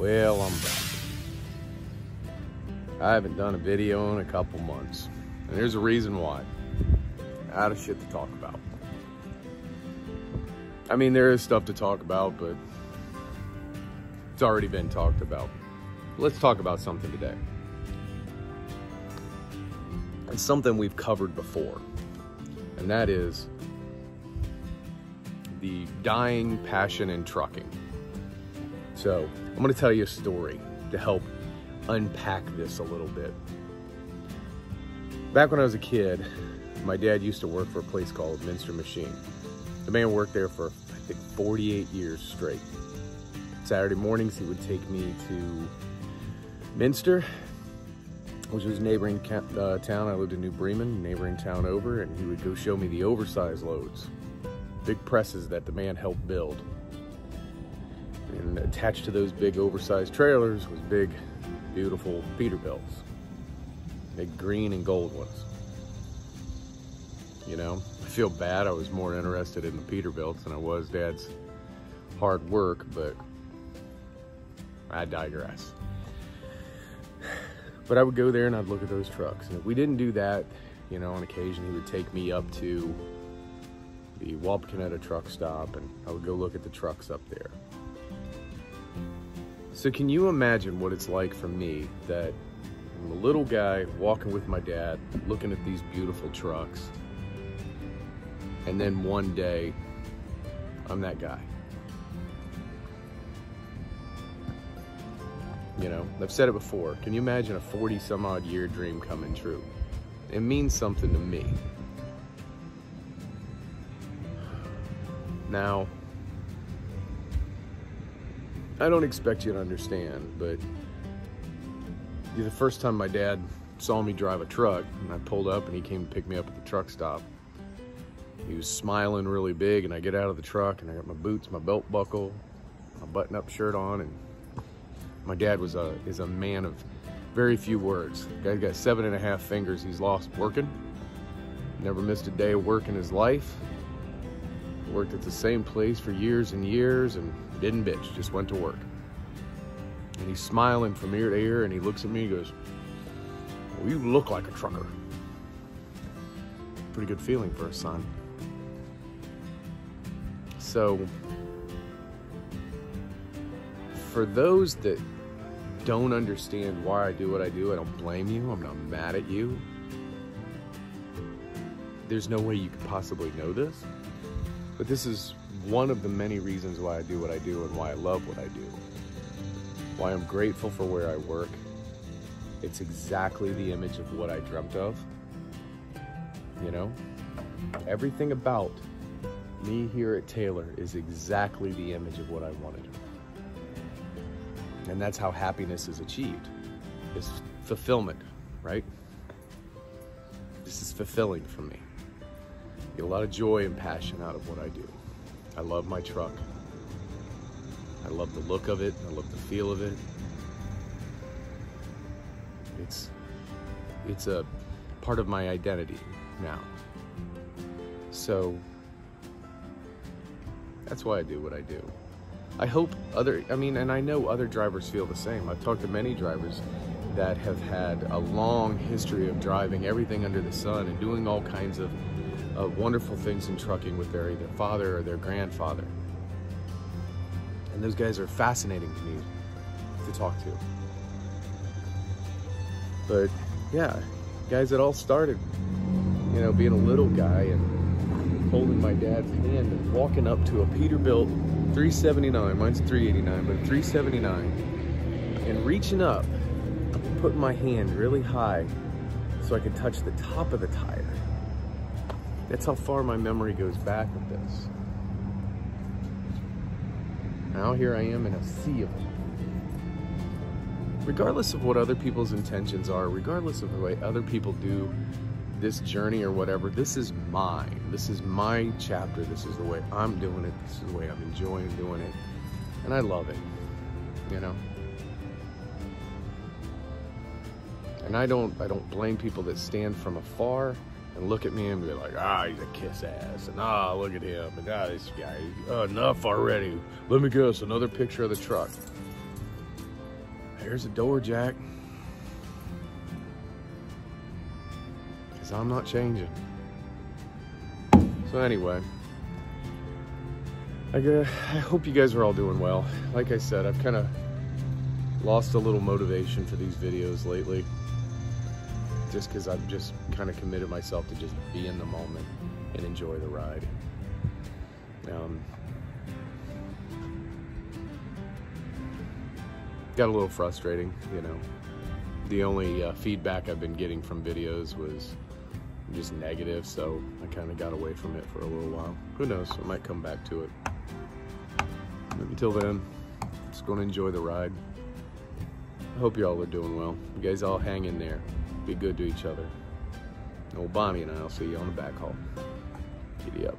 Well, I'm back. I haven't done a video in a couple months, and there's a reason why. Out of shit to talk about. I mean, there is stuff to talk about, but it's already been talked about. Let's talk about something today. It's something we've covered before, and that is the dying passion in trucking. So I'm going to tell you a story to help unpack this a little bit. Back when I was a kid, my dad used to work for a place called Minster Machine. The man worked there for, I think, 48 years straight. Saturday mornings, he would take me to Minster, which was a neighboring town. I lived in New Bremen, neighboring town over, and he would go show me the oversized loads. Big presses that the man helped build. And attached to those big oversized trailers was big, beautiful Peterbilts. Big green and gold ones. You know, I feel bad. I was more interested in the Peterbilts than I was Dad's hard work, but I digress. But I would go there and I'd look at those trucks. And if we didn't do that, you know, on occasion he would take me up to the Wapakoneta truck stop and I would go look at the trucks up there. So can you imagine what it's like for me that I'm a little guy walking with my dad, looking at these beautiful trucks, and then one day, I'm that guy. You know, I've said it before. Can you imagine a 40-some-odd year dream coming true? It means something to me. Now, I don't expect you to understand, but the first time my dad saw me drive a truck, and I pulled up and he came to pick me up at the truck stop, he was smiling really big, and I get out of the truck and I got my boots, my belt buckle, my button-up shirt on, and my dad is a man of very few words. The guy's got 7.5 fingers he's lost working. Never missed a day of work in his life. Worked at the same place for years and years and didn't bitch, just went to work. And he's smiling from ear to ear and he looks at me and goes, "Well, you look like a trucker." Pretty good feeling for a son. So, for those that don't understand why I do what I do, I don't blame you, I'm not mad at you. There's no way you could possibly know this, but this is one of the many reasons why I do what I do and why I love what I do. Why I'm grateful for where I work. It's exactly the image of what I dreamt of. You know, everything about me here at Taylor is exactly the image of what I wanted. And that's how happiness is achieved. It's fulfillment, right? This is fulfilling for me. I get a lot of joy and passion out of what I do. I love my truck. I love the look of it. I love the feel of it. It's a part of my identity now. So that's why I do what I do. I hope and I know other drivers feel the same. I've talked to many drivers that have had a long history of driving everything under the sun and doing all kinds of wonderful things in trucking with their either father or their grandfather. And those guys are fascinating to me to talk to. But yeah, guys, it all started, you know, being a little guy and holding my dad's hand and walking up to a Peterbilt 379, mine's 389, but 379, and reaching up, putting my hand really high so I could touch the top of the tire. That's how far my memory goes back with this. Now here I am in a sea of it. Regardless of what other people's intentions are, regardless of the way other people do this journey or whatever, this is mine. This is my chapter. This is the way I'm doing it. This is the way I'm enjoying doing it. And I love it, you know? And I don't blame people that stand from afar and look at me and be like, ah, he's a kiss ass, and ah, look at him, and ah, this guy, enough already. Let me guess, another picture of the truck. There's a door, Jack. Because I'm not changing. So anyway, I hope you guys are all doing well. Like I said, I've kind of lost a little motivation for these videos lately. Just because I've just kind of committed myself to just be in the moment and enjoy the ride. Got a little frustrating, you know. The only feedback I've been getting from videos was just negative, so I kind of got away from it for a little while. Who knows, I might come back to it. But until then, just going to enjoy the ride. I hope you all are doing well. You guys all hang in there. Be good to each other. Old Bonnie and I'll see you on the back haul. Giddy up.